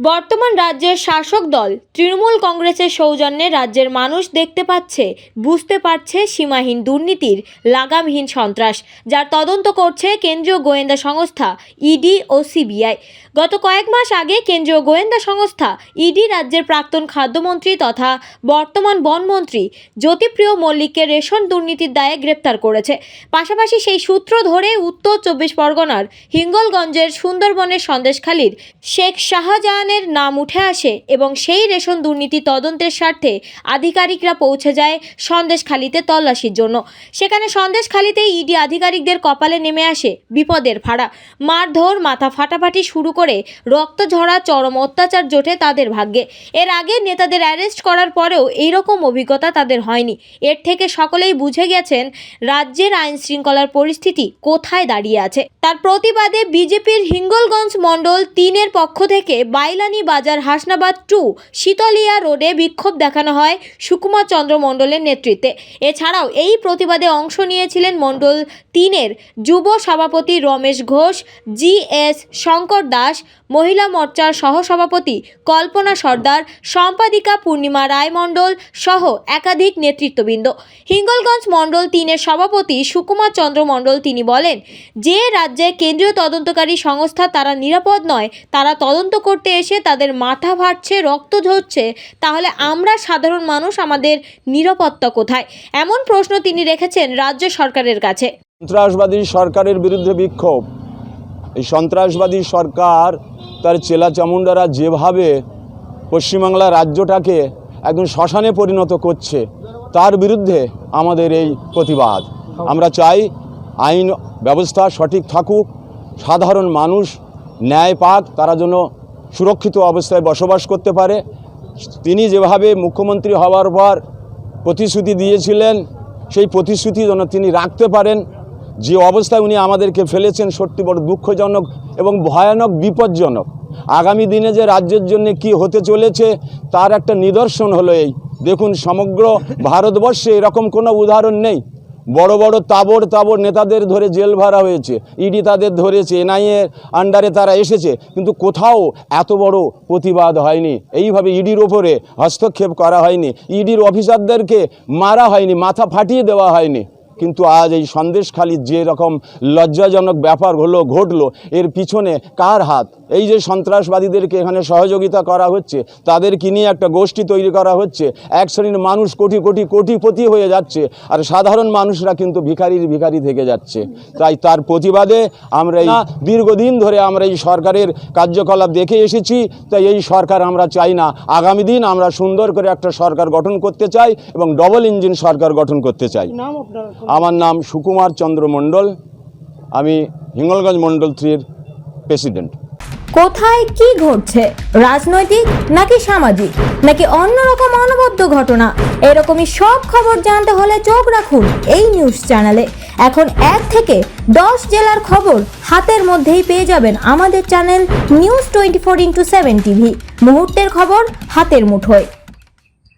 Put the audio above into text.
বর্তমান রাজ্যের শাসক দল তৃণমূল কংগ্রেসের সৌজন্যে রাজ্যের মানুষ দেখতে পাচ্ছে, বুঝতে পারছে সীমাহীন দুর্নীতির লাগামহীন সন্ত্রাস, যার তদন্ত করছে কেন্দ্রীয় গোয়েন্দা সংস্থা ইডি ও সিবিআই। গত কয়েক মাস আগে কেন্দ্রীয় গোয়েন্দা সংস্থা ইডি রাজ্যের প্রাক্তন খাদ্যমন্ত্রী তথা বর্তমান বনমন্ত্রী জ্যোতিপ্রিয় মল্লিককে রেশন দুর্নীতির দায়ে গ্রেপ্তার করেছে। পাশাপাশি সেই সূত্র ধরে উত্তর 24 পরগনার হিঙ্গলগঞ্জের সুন্দরবনের সন্দেশখালীর শেখ শাহজাহানের নাম উঠে আসে এবং সেই রেশন দুর্নীতি তদন্তের স্বার্থে আধিকারিকরা পৌঁছে যায় সন্দেশখালীতে তল্লাশির জন্য। সেখানে সন্দেশখালীতে ইডি আধিকারিকদের কপালে নেমে আসে বিপদের ভাড়া। মারধর, মাথা ফাটাফাটি শুরু করে রক্ত ঝরা চরম অত্যাচার জোটে তাদের ভাগ্যে। এর আগে নেতাদের অ্যারেস্ট করার পরেও এইরকম অভিজ্ঞতা তাদের হয়নি। এর থেকে সকলেই বুঝে গেছেন রাজ্যের আইন শৃঙ্খলার পরিস্থিতি কোথায় দাঁড়িয়ে আছে। তার প্রতিবাদে বিজেপির হিঙ্গলগঞ্জ মণ্ডল 3-এর পক্ষ থেকে বাইলানি বাজার হাসনাবাদ 2 শীতলিয়া রোডে বিক্ষোভ দেখানো হয় সুকুমার চন্দ্র মণ্ডলের নেতৃত্বে। এছাড়াও এই প্রতিবাদে অংশ নিয়েছিলেন মণ্ডল 3-এর যুব সভাপতি রমেশ ঘোষ, GS শঙ্কর দাস, মহিলা মোর্চার সহসভাপতি কল্পনা সর্দার, সম্পাদিকা পূর্ণিমা রায় মণ্ডল সহ একাধিক নেতৃত্ববৃন্দ। হিঙ্গলগঞ্জ মণ্ডল 3-এর সভাপতি সুকুমার চন্দ্র মণ্ডল তিনি বলেন, যে রাজ্যে কেন্দ্রীয় তদন্তকারী সংস্থা তারা নিরাপদ নয়, তারা তদন্ত করতে এসে তাদের মাথা ফাটছে, রক্ত ঝরছে, তাহলে আমরা সাধারণ মানুষ আমাদের নিরাপত্তা কোথায়? এমন প্রশ্ন তিনি রেখেছেন রাজ্য সরকারের কাছে। সন্ত্রাসবাদী সরকারের বিরুদ্ধে বিক্ষোভ। এই সন্ত্রাসবাদী সরকার তার চেলা চামুন্ডারা যেভাবে পশ্চিমবাংলা রাজ্যটাকে একদম শ্মশানে পরিণত করছে, তার বিরুদ্ধে আমাদের এই প্রতিবাদ। আমরা চাই আইন ব্যবস্থা সঠিক থাকুক, সাধারণ মানুষ ন্যায় পাক, তারা যেন সুরক্ষিত অবস্থায় বসবাস করতে পারে। তিনি যেভাবে মুখ্যমন্ত্রী হওয়ার পর প্রতিশ্রুতি দিয়েছিলেন, সেই প্রতিশ্রুতি যেন তিনি রাখতে পারেন। যে অবস্থায় উনি আমাদেরকে ফেলেছেন সত্যি বড় দুঃখজনক এবং ভয়ানক, বিপজ্জনক। আগামী দিনে যে রাজ্যের জন্য কি হতে চলেছে তার একটা নিদর্শন হলো এই। দেখুন, সমগ্র ভারতবর্ষে এরকম কোনো উদাহরণ নেই। বড় বড় তাবড় নেতাদের ধরে জেল ভরা হয়েছে, ইডি তাদের ধরেছে, NIA আন্ডারে তারা এসেছে, কিন্তু কোথাও এত বড় প্রতিবাদ হয়নি। এইভাবে ইডির ওপরে হস্তক্ষেপ করা হয়নি, ইডির অফিসারদেরকে মারা হয়নি, মাথা ফাটিয়ে দেওয়া হয়নি। কিন্তু আজ এই সন্দেশখালীর যে রকম লজ্জাজনক ব্যাপার ঘটলো, এর পিছনে কার হাত? এই যে সন্ত্রাসবাদীদেরকে এখানে সহযোগিতা করা হচ্ছে, তাদেরকে নিয়ে একটা গোষ্ঠী তৈরি করা হচ্ছে। এক শ্রেণীর মানুষ কোটিপতি হয়ে যাচ্ছে, আর সাধারণ মানুষরা কিন্তু ভিখারি থেকে যাচ্ছে। তাই তার প্রতিবাদে আমরা এই দীর্ঘদিন ধরে আমরা এই সরকারের কার্যকলাপ দেখে এসেছি। তাই এই সরকার আমরা চাই না। আগামী দিন আমরা সুন্দর করে একটা সরকার গঠন করতে চাই এবং ডবল ইঞ্জিন সরকার গঠন করতে চাই। আমার নাম সুকুমার চন্দ্র মণ্ডল, আমি হিঙ্গলগঞ্জ মণ্ডল 3-এর প্রেসিডেন্ট। কোথায় কি ঘটছে, রাজনৈতিক নাকি সামাজিক নাকি অন্যরকম অনবদ্য ঘটনা, এরকমই সব খবর জানতে হলে চোখ রাখুন এই নিউজ চ্যানেলে। এখন 1 থেকে 10 জেলার খবর হাতের মধ্যেই পেয়ে যাবেন আমাদের চ্যানেল নিউজ 24x7 TV। মুহূর্তের খবর হাতের মুঠোয়।